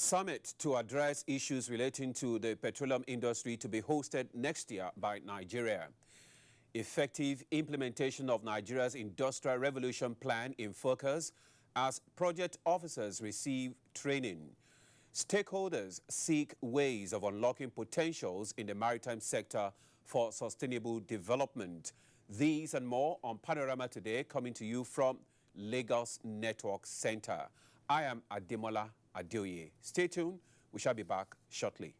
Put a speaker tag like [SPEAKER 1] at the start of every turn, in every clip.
[SPEAKER 1] Summit to address issues relating to the petroleum industry to be hosted next year by Nigeria. Effective implementation of Nigeria's Industrial Revolution Plan in focus as project officers receive training. Stakeholders seek ways of unlocking potentials in the maritime sector for sustainable development. These and more on Panorama today, coming to you from Lagos Network Center. I am Ademola Adeoye. Stay tuned. We shall be back shortly.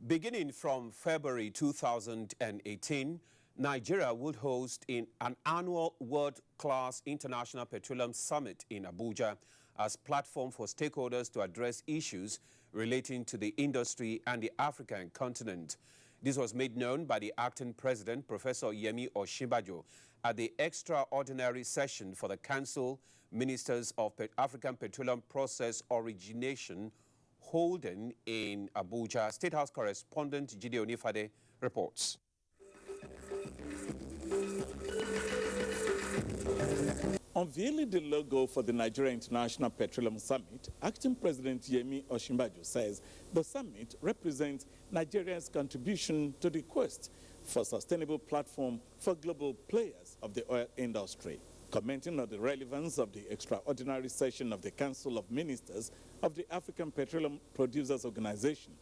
[SPEAKER 1] Beginning from February 2018, Nigeria would host an annual world-class International Petroleum Summit in Abuja as platform for stakeholders to address issues relating to the industry and the African continent. This was made known by the acting president, Professor Yemi Osinbajo, at the extraordinary session for the Council Ministers of African Petroleum Process Origination holding in Abuja. State House correspondent Jide Onifade reports.
[SPEAKER 2] Unveiling the logo for the Nigeria International Petroleum Summit, Acting President Yemi Osinbajo says the summit represents Nigeria's contribution to the quest for sustainable platform for global players of the oil industry. Commenting on the relevance of the extraordinary session of the Council of Ministers of the African Petroleum Producers Organization,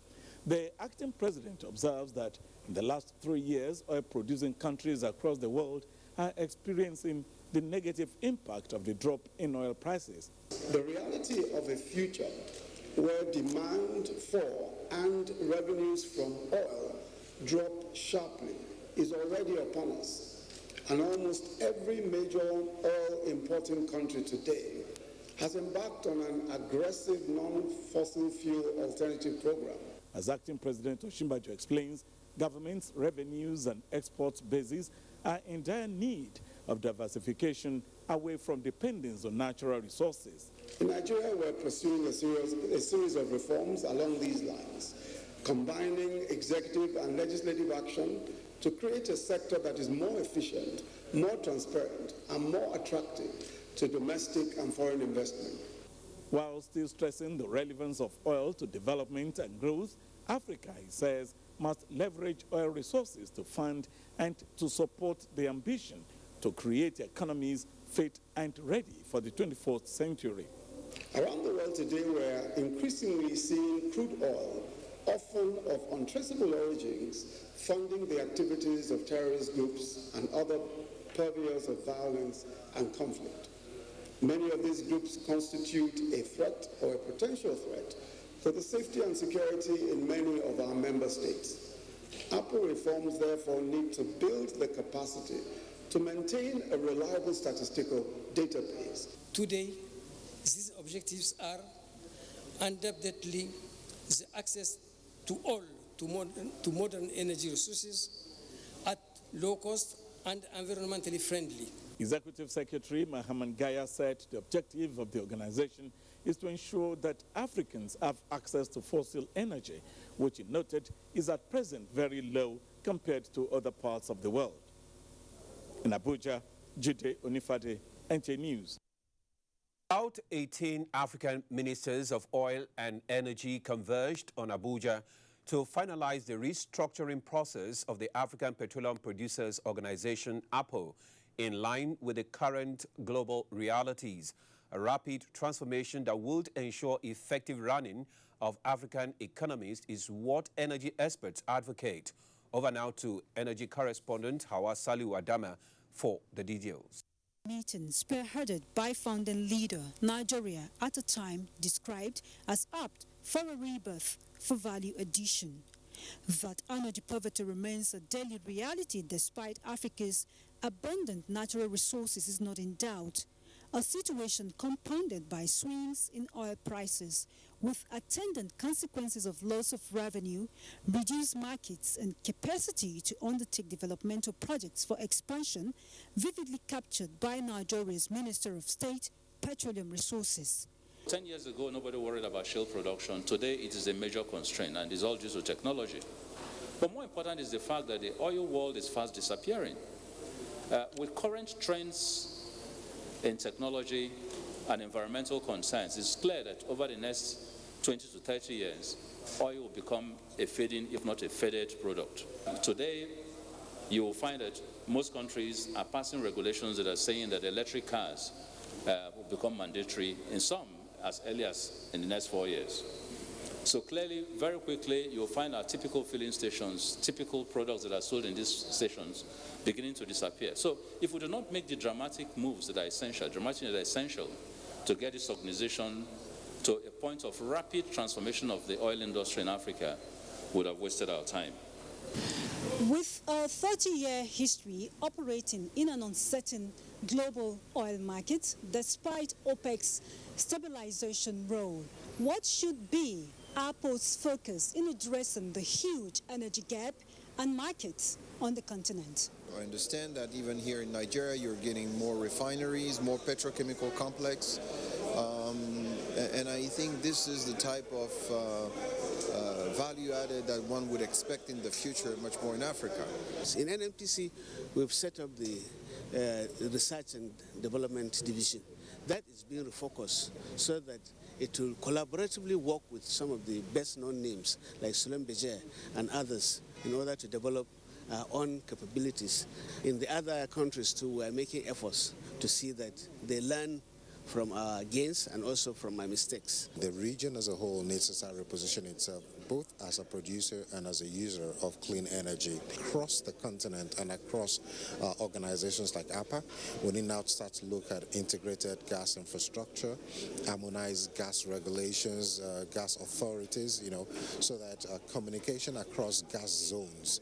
[SPEAKER 2] the acting president observes that in the last 3 years, oil-producing countries across the world are experiencing the negative impact of the drop in oil prices.
[SPEAKER 3] The reality of a future where demand for and revenues from oil drop sharply is already upon us. And almost every major oil-importing country today has embarked on an aggressive non-fossil fuel alternative program.
[SPEAKER 2] As Acting President Osinbajo explains, governments' revenues and exports bases are in dire need of diversification away from dependence on natural resources.
[SPEAKER 3] In Nigeria, we're pursuing a series of reforms along these lines, combining executive and legislative action to create a sector that is more efficient, more transparent, and more attractive to domestic and foreign investment.
[SPEAKER 2] While still stressing the relevance of oil to development and growth, Africa, he says, must leverage oil resources to fund and to support the ambition to create economies fit and ready for the 21st century.
[SPEAKER 3] Around the world today, we're increasingly seeing crude oil, often of untraceable origins, funding the activities of terrorist groups and other purveyors of violence and conflict. Many of these groups constitute a threat or a potential threat to the safety and security in many of our member states. Ample reforms therefore need to build the capacity to maintain a reliable statistical database.
[SPEAKER 4] Today, these objectives are undoubtedly the access to all to modern energy resources at low cost and environmentally friendly.
[SPEAKER 2] Executive Secretary Mohamed Gaya said the objective of the organization is to ensure that Africans have access to fossil energy, which he noted is at present very low compared to other parts of the world. In Abuja, Jide Onifade, NTA News.
[SPEAKER 1] About 18 African ministers of oil and energy converged on Abuja to finalize the restructuring process of the African Petroleum Producers Organization, APO, in line with the current global realities. A rapid transformation that would ensure effective running of African economies is what energy experts advocate. Over now to energy correspondent Hawa Saliu Adama for the details.
[SPEAKER 5] Meeting spearheaded by founding leader Nigeria at a time described as apt for a rebirth for value addition. That energy poverty remains a daily reality despite Africa's abundant natural resources is not in doubt. A situation compounded by swings in oil prices with attendant consequences of loss of revenue, reduced markets and capacity to undertake developmental projects for expansion, vividly captured by Nigeria's Minister of State, Petroleum Resources.
[SPEAKER 6] 10 years ago, nobody worried about shale production. Today, it is a major constraint, and it's all due to technology. But more important is the fact that the oil world is fast disappearing. With current trends in technology and environmental concerns, it's clear that over the next 20 to 30 years, oil will become a fading, if not a faded product. Today, you will find that most countries are passing regulations that are saying that electric cars will become mandatory, in some as early as in the next 4 years. So clearly, very quickly, you'll find our typical filling stations, typical products that are sold in these stations beginning to disappear. So if we do not make the dramatic moves that are essential, to get this organization to a point of rapid transformation of the oil industry in Africa, we would have wasted our time.
[SPEAKER 5] With a 30-year history operating in an uncertain global oil market, despite OPEC's stabilization role, what should be APO's focus in addressing the huge energy gap and markets on the continent?
[SPEAKER 7] I understand that even here in Nigeria, you're getting more refineries, more petrochemical complex, and I think this is the type of value added that one would expect in the future much more in Africa.
[SPEAKER 8] In NMTC, we've set up the Research and Development Division. That is being refocused so that it will collaboratively work with some of the best-known names like Sulem Bejer and others in order to develop our own capabilities. In the other countries too, we are making efforts to see that they learn from our gains and also from our mistakes.
[SPEAKER 9] The region as a whole needs to start repositioning itself both as a producer and as a user of clean energy across the continent and across organizations like APA. We need now to start to look at integrated gas infrastructure, harmonized gas regulations, gas authorities, so that communication across gas zones.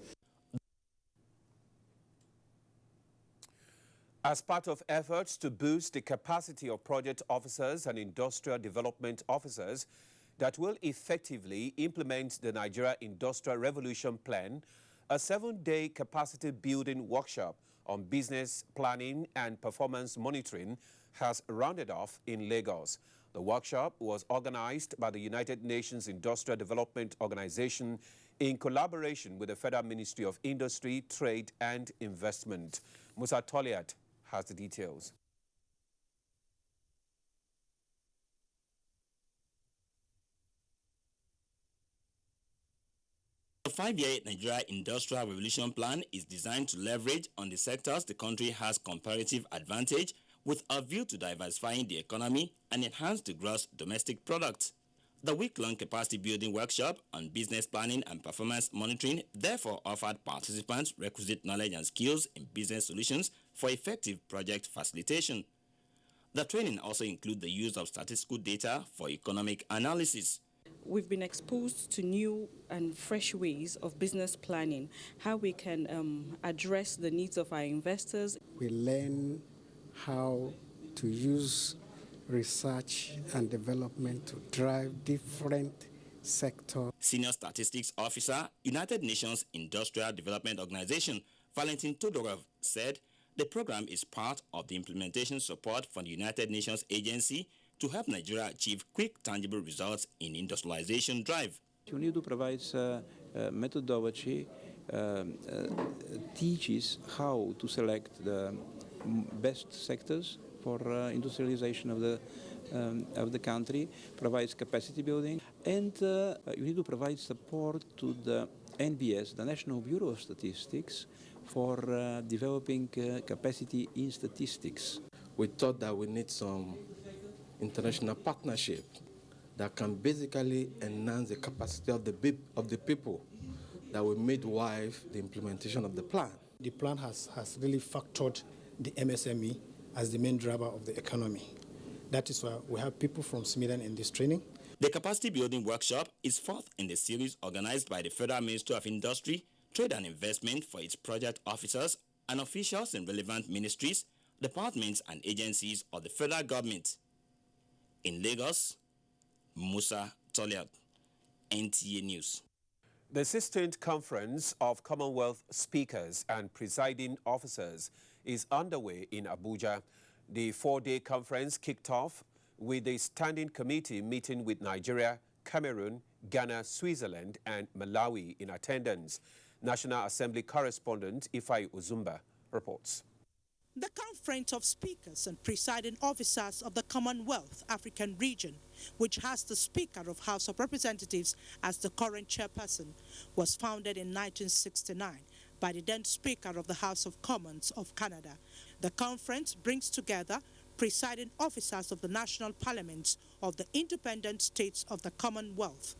[SPEAKER 1] As part of efforts to boost the capacity of project officers and industrial development officers that will effectively implement the Nigeria Industrial Revolution Plan, a 7-day capacity building workshop on business planning and performance monitoring has rounded off in Lagos. The workshop was organized by the United Nations Industrial Development Organization in collaboration with the Federal Ministry of Industry, Trade and Investment. Musa Toliat has the details.
[SPEAKER 10] The 5-year Nigeria Industrial Revolution Plan is designed to leverage on the sectors the country has comparative advantage with a view to diversifying the economy and enhance the gross domestic product. The week-long capacity building workshop on business planning and performance monitoring therefore offered participants requisite knowledge and skills in business solutions for effective project facilitation. The training also includes the use of statistical data for economic analysis.
[SPEAKER 11] We've been exposed to new and fresh ways of business planning, how we can address the needs of our investors.
[SPEAKER 12] We learn how to use research and development to drive different sectors.
[SPEAKER 10] Senior Statistics Officer, United Nations Industrial Development Organization, Valentin Todorov, said the program is part of the implementation support from the United Nations Agency to help Nigeria achieve quick, tangible results in industrialization drive.
[SPEAKER 13] We need to provide methodology, teaches how to select the best sectors for industrialization of the country, provides capacity building, and you need to provide support to the NBS, the National Bureau of Statistics, for developing capacity in statistics.
[SPEAKER 14] We thought that we need some international partnership that can basically enhance the capacity of the people that will midwife the implementation of the plan.
[SPEAKER 15] The plan has really factored the MSME as the main driver of the economy. That is why we have people from Sweden in this training.
[SPEAKER 10] The capacity building workshop is fourth in the series organized by the Federal Ministry of Industry, Trade and Investment for its project officers and officials in relevant ministries, departments and agencies of the federal government. In Lagos, Musa Toliat, NTA News.
[SPEAKER 1] The 16th Conference of Commonwealth Speakers and Presiding Officers is underway in Abuja. The 4-day conference kicked off with the Standing Committee meeting with Nigeria, Cameroon, Ghana, Switzerland, and Malawi in attendance. National Assembly correspondent Ifai Uzumba reports.
[SPEAKER 16] The Conference of Speakers and Presiding Officers of the Commonwealth African region, which has the Speaker of House of Representatives as the current chairperson, was founded in 1969 by the then Speaker of the House of Commons of Canada. The conference brings together presiding officers of the national parliaments of the independent states of the Commonwealth.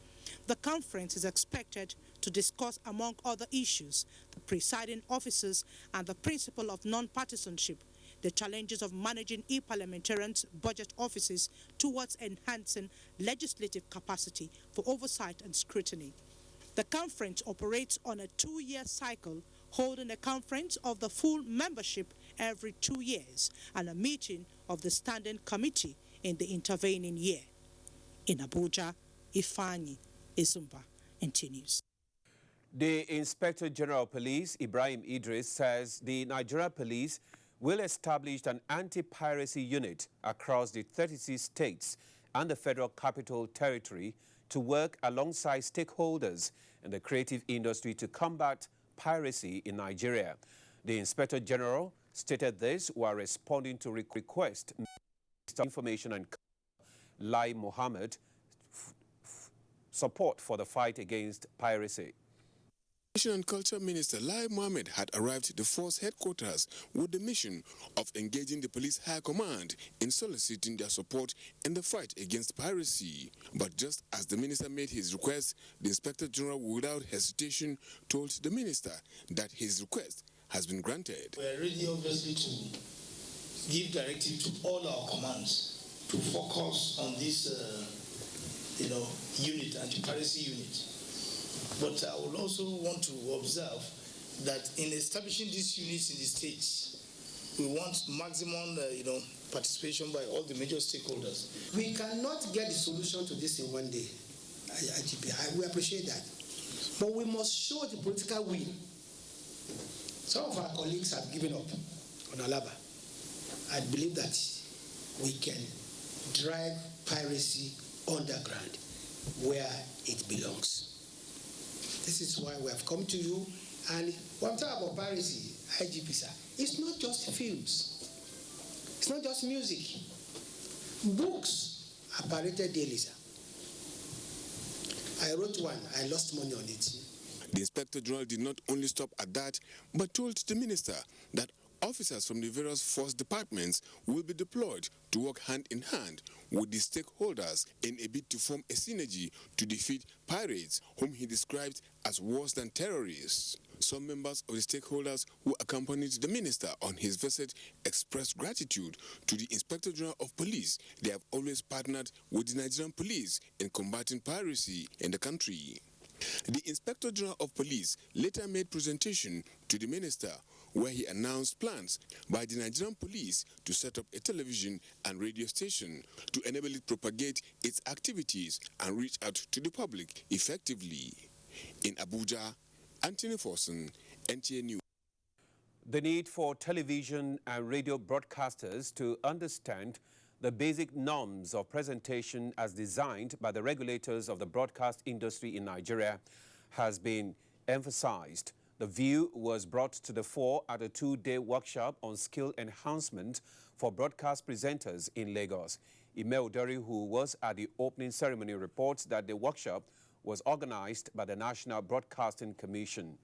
[SPEAKER 16] The conference is expected to discuss, among other issues, the presiding officers and the principle of non-partisanship, the challenges of managing e-parliamentarians' budget offices towards enhancing legislative capacity for oversight and scrutiny. The conference operates on a 2-year cycle, holding a conference of the full membership every 2 years and a meeting of the Standing Committee in the intervening year. In Abuja, Ifeanyi Uzumba, NTA News.
[SPEAKER 1] The Inspector General of Police, Ibrahim Idris, says the Nigeria Police will establish an anti-piracy unit across the 36 states and the Federal Capital Territory to work alongside stakeholders in the creative industry to combat piracy in Nigeria. The Inspector General stated this while responding to request information and Lai Mohammed support for the fight against piracy.
[SPEAKER 17] Education and Culture Minister Lai Mohammed had arrived at the force headquarters with the mission of engaging the police high command in soliciting their support in the fight against piracy. But just as the minister made his request, the Inspector General without hesitation told the minister that his request has been granted.
[SPEAKER 18] We are ready obviously to give directive to all our commands to focus on this unit, anti-piracy unit. But I would also want to observe that in establishing these units in the states, we want maximum, participation by all the major stakeholders.
[SPEAKER 19] We cannot get the solution to this in one day. We appreciate that. But we must show the political will. Some of our colleagues have given up on Alaba. I believe that we can drive piracy underground where it belongs. This is why we have come to you. And when I'm talking about piracy, IGP, sir, it's not just films. It's not just music. Books are pirated daily, sir. I wrote one. I lost money on it.
[SPEAKER 17] The Inspector General did not only stop at that, but told the minister that officers from the various force departments will be deployed to work hand in hand with the stakeholders in a bid to form a synergy to defeat pirates, whom he described as worse than terrorists. Some members of the stakeholders who accompanied the minister on his visit expressed gratitude to the Inspector General of Police. They have always partnered with the Nigerian police in combating piracy in the country. The Inspector General of Police later made presentation to the minister, where he announced plans by the Nigerian police to set up a television and radio station to enable it propagate its activities and reach out to the public effectively. In Abuja, Anthony Forson, NTA News.
[SPEAKER 1] The need for television and radio broadcasters to understand the basic norms of presentation as designed by the regulators of the broadcast industry in Nigeria has been emphasized. The view was brought to the fore at a 2-day workshop on skill enhancement for broadcast presenters in Lagos. Ime Odori, who was at the opening ceremony, reports that the workshop was organized by the National Broadcasting Commission.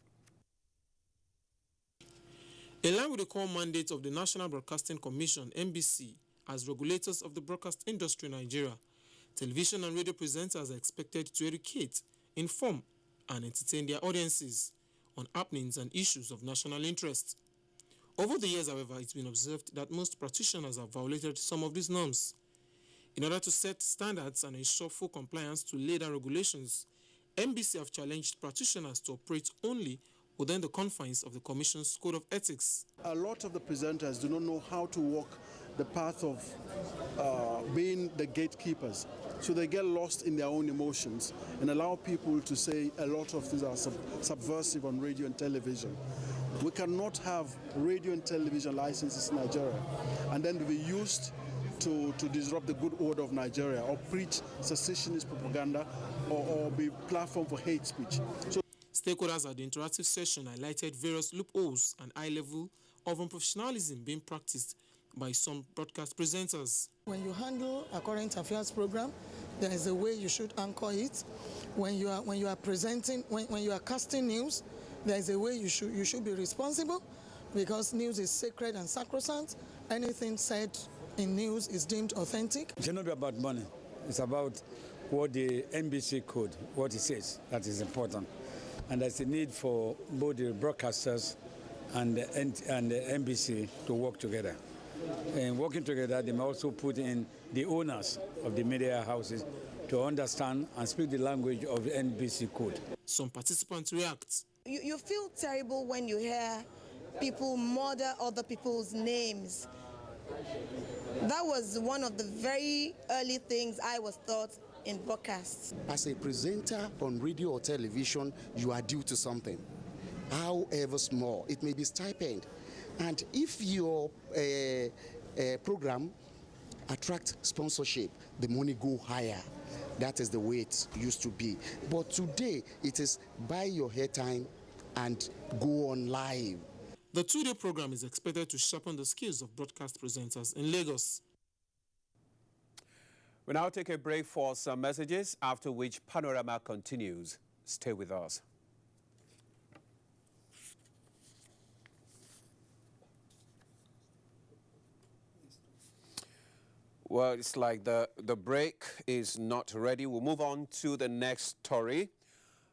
[SPEAKER 20] In line with the core mandate of the National Broadcasting Commission, NBC, as regulators of the broadcast industry in Nigeria, television and radio presenters are expected to educate, inform, and entertain their audiences on happenings and issues of national interest. Over the years, however, it's been observed that most practitioners have violated some of these norms. In order to set standards and ensure full compliance to laid down regulations, NBC have challenged practitioners to operate only within the confines of the Commission's Code of Ethics.
[SPEAKER 21] A lot of the presenters do not know how to walk the path of being the gatekeepers. So they get lost in their own emotions and allow people to say a lot of things are subversive on radio and television. We cannot have radio and television licenses in Nigeria and then be used to disrupt the good order of Nigeria or preach secessionist propaganda or be platform for hate speech. So
[SPEAKER 20] stakeholders at the interactive session highlighted various loopholes and high level of unprofessionalism being practiced by some broadcast presenters.
[SPEAKER 3] When you handle a current affairs program, there is a way you should anchor it. When you are presenting, when you are casting news, there is a way you should be responsible, because news is sacred and sacrosanct. Anything said in news is deemed authentic.
[SPEAKER 22] It should not be about money. It's about what the NBC code, what it says, that is important. And there's a need for both the broadcasters and the NBC to work together. And working together, they may also put in the owners of the media houses to understand and speak the language of the NBC code.
[SPEAKER 20] Some participants react.
[SPEAKER 23] You feel terrible when you hear people murder other people's names. That was one of the very early things I was taught in broadcasts.
[SPEAKER 24] As a presenter on radio or television, you are due to something, however small. It may be stipend. And if your program attracts sponsorship, the money go higher. That is the way it used to be. But today, it is buy your airtime and go on live.
[SPEAKER 20] The two-day program is expected to sharpen the skills of broadcast presenters in Lagos.
[SPEAKER 1] We now take a break for some messages, after which Panorama continues. Stay with us. Well, it's like the break is not ready. We'll move on to the next story.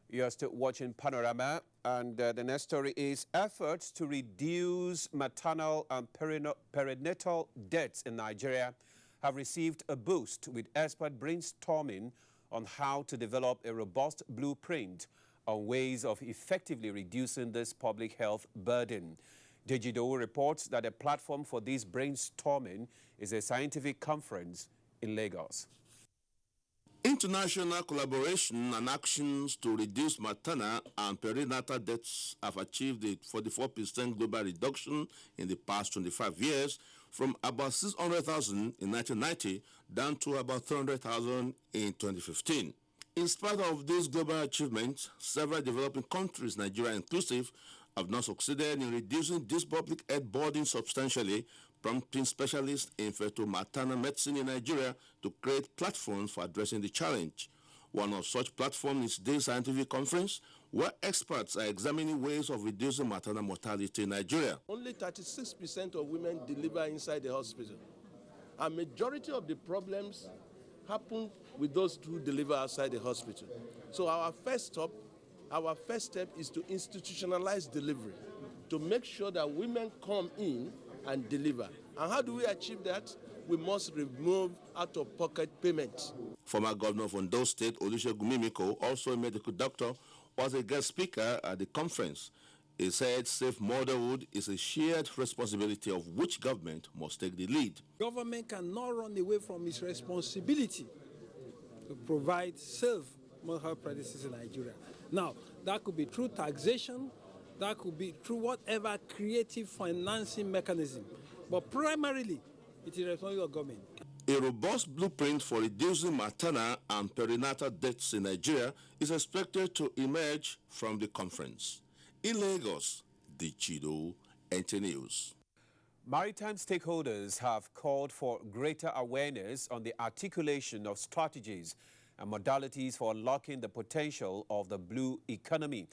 [SPEAKER 1] You're still watching Panorama, and the next story is efforts to reduce maternal and perinatal deaths in Nigeria have received a boost, with expert brainstorming on how to develop a robust blueprint on ways of effectively reducing this public health burden. Dejido reports that a platform for this brainstorming is a scientific conference in Lagos.
[SPEAKER 25] International collaboration and actions to reduce maternal and perinatal deaths have achieved a 44% global reduction in the past 25 years, from about 600,000 in 1990 down to about 300,000 in 2015. In spite of these global achievements, several developing countries, Nigeria inclusive, have not succeeded in reducing this public health burden substantially, prompting specialists in fetal-maternal medicine in Nigeria to create platforms for addressing the challenge. One of such platforms is this scientific conference, where experts are examining ways of reducing maternal mortality in Nigeria.
[SPEAKER 26] Only 36% of women deliver inside the hospital. A majority of the problems happen with those who deliver outside the hospital. So our first step is to institutionalize delivery, to make sure that women come in and deliver. And how do we achieve that? We must remove out-of-pocket payments.
[SPEAKER 25] Former Governor of Ondo State, Olusegun Mimiko, also a medical doctor, was a guest speaker at the conference. He said safe motherhood is a shared responsibility of which government must take the lead.
[SPEAKER 27] Government cannot run away from its responsibility to provide safe motherhood practices in Nigeria. Now, that could be through taxation, that could be through whatever creative financing mechanism. But primarily, it is responsibility of government.
[SPEAKER 25] A robust blueprint for reducing maternal and perinatal deaths in Nigeria is expected to emerge from the conference. In Lagos, Dejido, NTA News.
[SPEAKER 1] Maritime stakeholders have called for greater awareness on the articulation of strategies and modalities for unlocking the potential of the blue economy.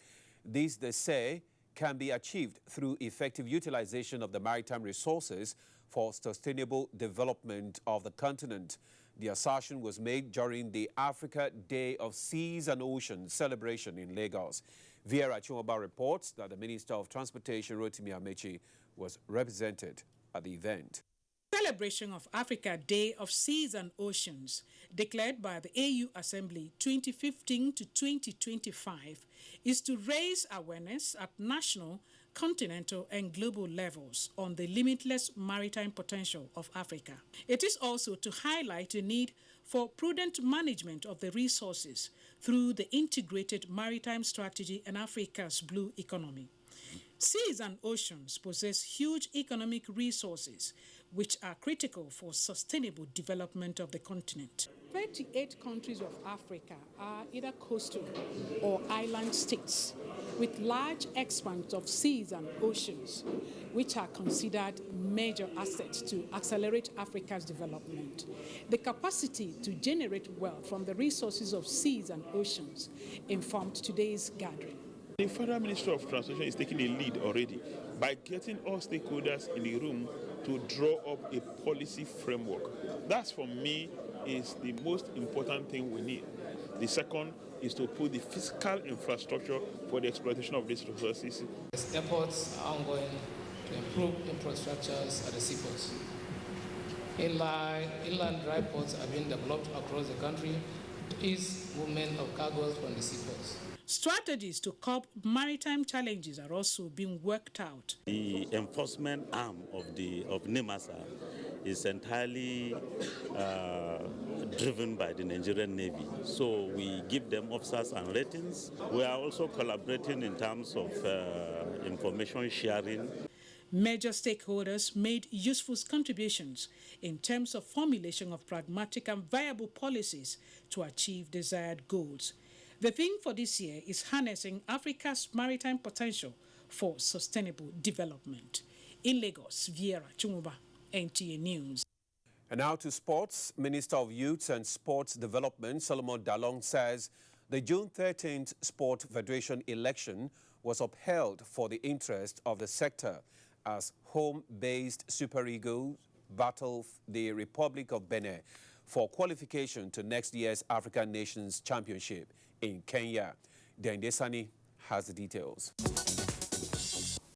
[SPEAKER 1] This, they say, can be achieved through effective utilization of the maritime resources for sustainable development of the continent. The assertion was made during the Africa Day of Seas and Oceans celebration in Lagos. Viera Chumba reports that the Minister of Transportation, Rotimi Amechi, was represented at the event.
[SPEAKER 28] Celebration of Africa Day of Seas and Oceans, declared by the AU Assembly 2015 to 2025, is to raise awareness at national, continental and global levels on the limitless maritime potential of Africa. It is also to highlight the need for prudent management of the resources through the integrated maritime strategy and Africa's blue economy. Seas and oceans possess huge economic resources which are critical for sustainable development of the continent. 38 countries of Africa are either coastal or island states with large expanse of seas and oceans, which are considered major assets to accelerate Africa's development. The capacity to generate wealth from the resources of seas and oceans informed today's gathering.
[SPEAKER 2] The Federal Ministry of Transportation is taking a lead already by getting all stakeholders in the room to draw up a policy framework. That's, for me, is the most important thing we need. The second is to put the fiscal infrastructure for the exploitation of these resources.
[SPEAKER 4] Efforts are ongoing to improve infrastructures at the seaports. Inland dry ports are being developed across the country to ease movement of cargoes from the seaports.
[SPEAKER 28] Strategies to curb maritime challenges are also being worked out.
[SPEAKER 5] The enforcement arm of NEMASA is entirely driven by the Nigerian Navy. So we give them officers and ratings. We are also collaborating in terms of information sharing.
[SPEAKER 28] Major stakeholders made useful contributions in terms of formulation of pragmatic and viable policies to achieve desired goals. The theme for this year is harnessing Africa's maritime potential for sustainable development. In Lagos, Viera Chumuba, NTA News.
[SPEAKER 1] And now to sports. Minister of Youth and Sports Development, Solomon Dalong, says the June 13th Sport Federation election was upheld for the interest of the sector as home-based Super Eagles battle the Republic of Benin for qualification to next year's African Nations Championship in Kenya. Dende Sani has the details.